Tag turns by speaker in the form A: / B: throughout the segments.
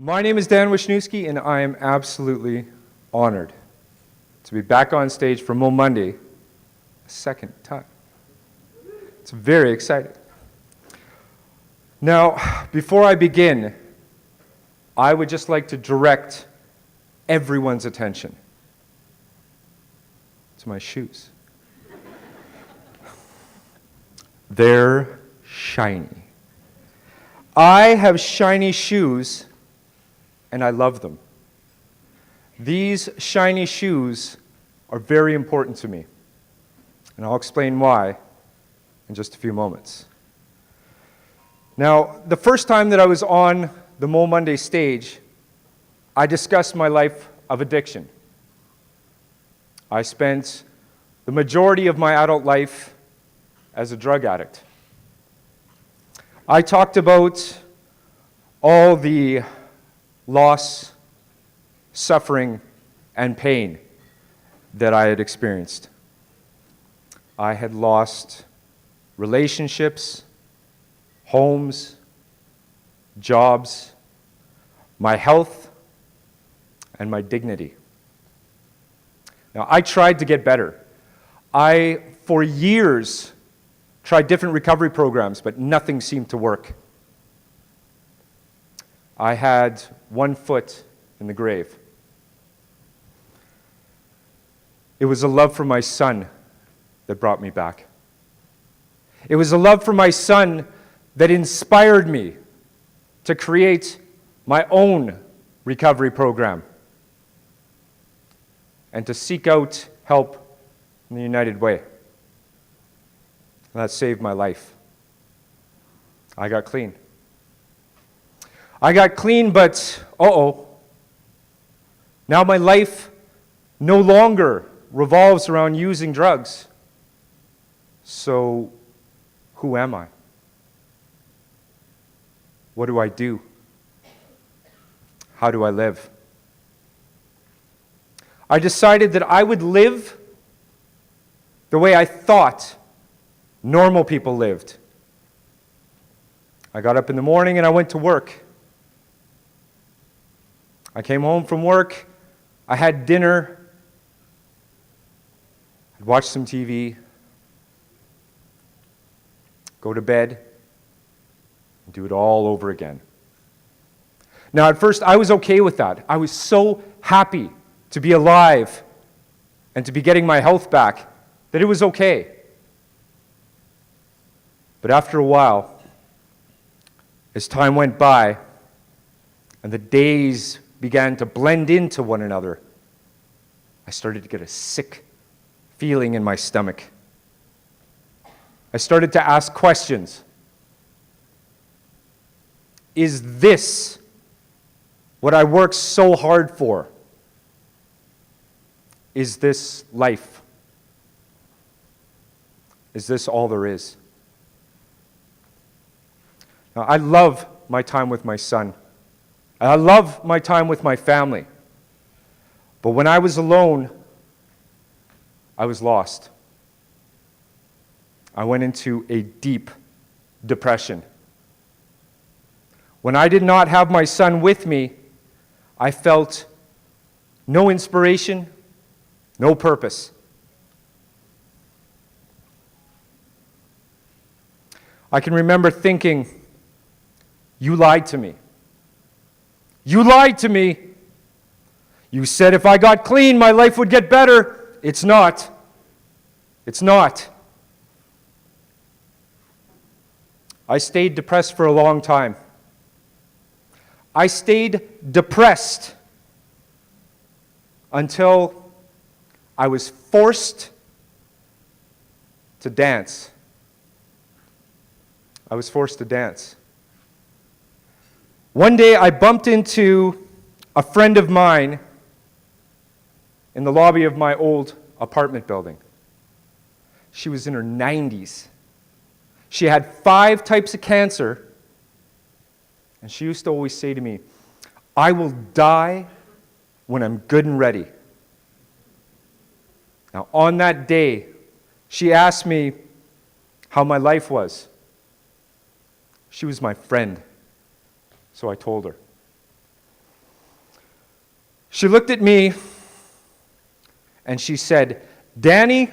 A: My name is Dan Wischnewski, and I am absolutely honored to be back on stage for MoMonday a second time. It's very exciting. Now, before I begin, I would just like to direct everyone's attention to my shoes. They're shiny. I have shiny shoes, and I love them. These shiny shoes are very important to me, and I'll explain why in just a few moments. Now, the first time that I was on the MoMonday stage, I discussed my life of addiction. I spent the majority of my adult life as a drug addict. I talked about all the loss, suffering, and pain that I had experienced. I had lost relationships, homes, jobs, my health, and my dignity. Now, I tried to get better. I, for years, tried different recovery programs, but nothing seemed to work. I had one foot in the grave. It was a love for my son that brought me back. It was a love for my son that inspired me to create my own recovery program and to seek out help in the United Way. And that saved my life. I got clean. I got clean, but now my life no longer revolves around using drugs. So, who am I? What do I do? How do I live? I decided that I would live the way I thought normal people lived. I got up in the morning and I went to work. I came home from work, I had dinner, I'd watch some TV, go to bed, and do it all over again. Now, at first, I was okay with that. I was so happy to be alive and to be getting my health back that it was okay. But after a while, as time went by and the days began to blend into one another, I started to get a sick feeling in my stomach. I started to ask questions. Is this what I worked so hard for? Is this life? Is this all there is? Now, I love my time with my son. I love my time with my family. But when I was alone, I was lost. I went into a deep depression. When I did not have my son with me, I felt no inspiration, no purpose. I can remember thinking, you lied to me. You lied to me. You said if I got clean, my life would get better. It's not. It's not. I stayed depressed for a long time. I stayed depressed until I was forced to dance. I was forced to dance. One day I bumped into a friend of mine in the lobby of my old apartment building. She was in her 90s. She had 5 types of cancer, and she used to always say to me, I will die when I'm good and ready. Now, on that day, she asked me how my life was. She was my friend, so I told her. She looked at me and she said, "Danny,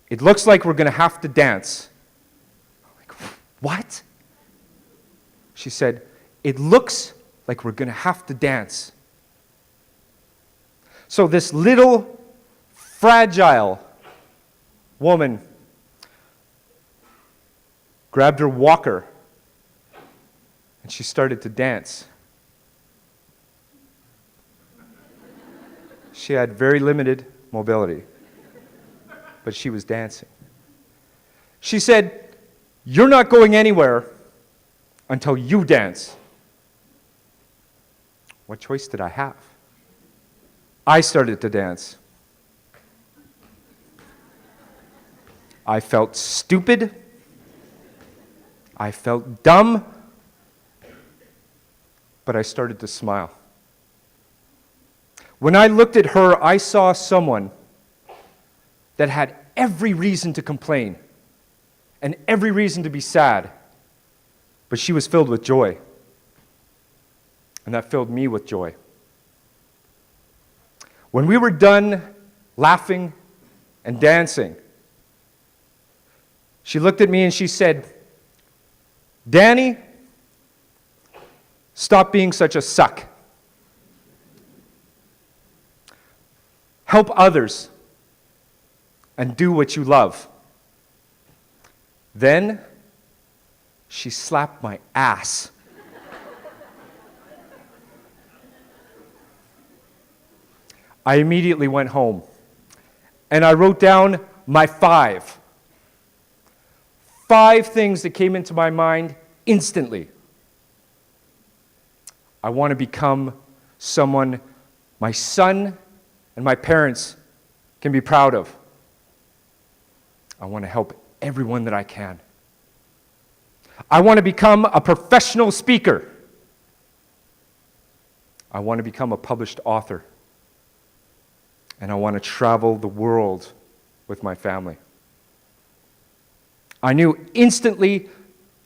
A: it looks like we're going to have to dance." I'm like, "What?" She said, "It looks like we're going to have to dance." So this little, fragile woman grabbed her walker and she started to dance. She had very limited mobility, but she was dancing. She said, "You're not going anywhere until you dance." What choice did I have? I started to dance. I felt stupid. I felt dumb. But I started to smile. When I looked at her, I saw someone that had every reason to complain and every reason to be sad, but she was filled with joy. And that filled me with joy. When we were done laughing and dancing, she looked at me and she said, "Danny, stop being such a suck. Help others and do what you love." Then she slapped my ass. I immediately went home and I wrote down my five things that came into my mind instantly. I want to become someone my son and my parents can be proud of. I want to help everyone that I can. I want to become a professional speaker. I want to become a published author. And I want to travel the world with my family. I knew instantly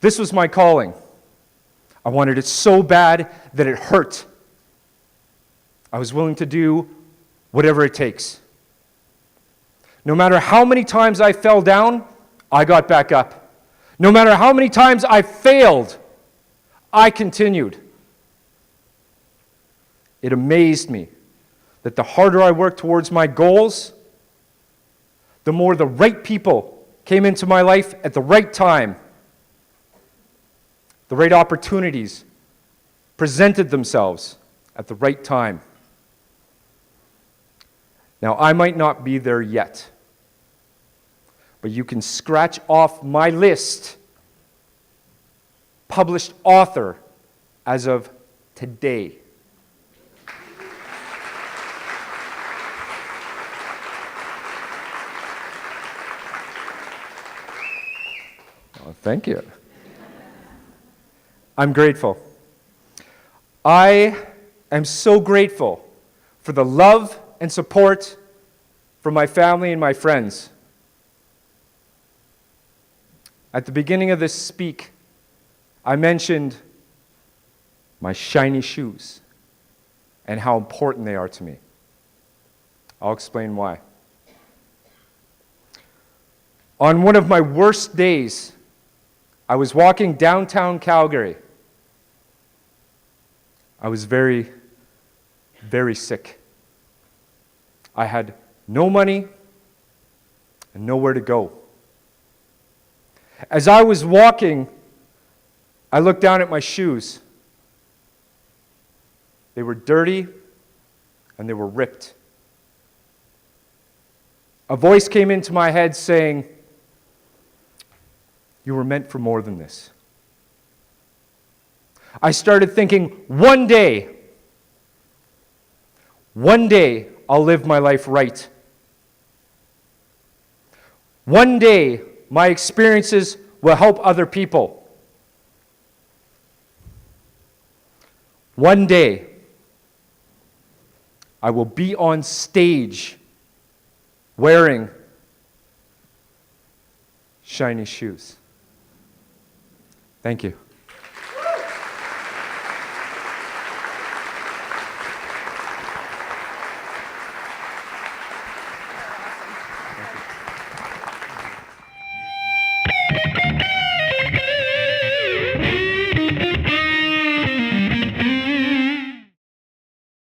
A: this was my calling. I wanted it so bad that it hurt. I was willing to do whatever it takes. No matter how many times I fell down, I got back up. No matter how many times I failed, I continued. It amazed me that the harder I worked towards my goals, the more the right people came into my life at the right time. The right opportunities presented themselves at the right time. Now, I might not be there yet, but you can scratch off my list, published author, as of today. Oh, thank you. I'm grateful. I am so grateful for the love and support from my family and my friends. At the beginning of this speak, I mentioned my shiny shoes and how important they are to me. I'll explain why. On one of my worst days, I was walking downtown Calgary. I was very, very sick. I had no money and nowhere to go. As I was walking, I looked down at my shoes. They were dirty and they were ripped. A voice came into my head saying, "You were meant for more than this." I started thinking, one day I'll live my life right. One day my experiences will help other people. One day I will be on stage wearing shiny shoes. Thank you.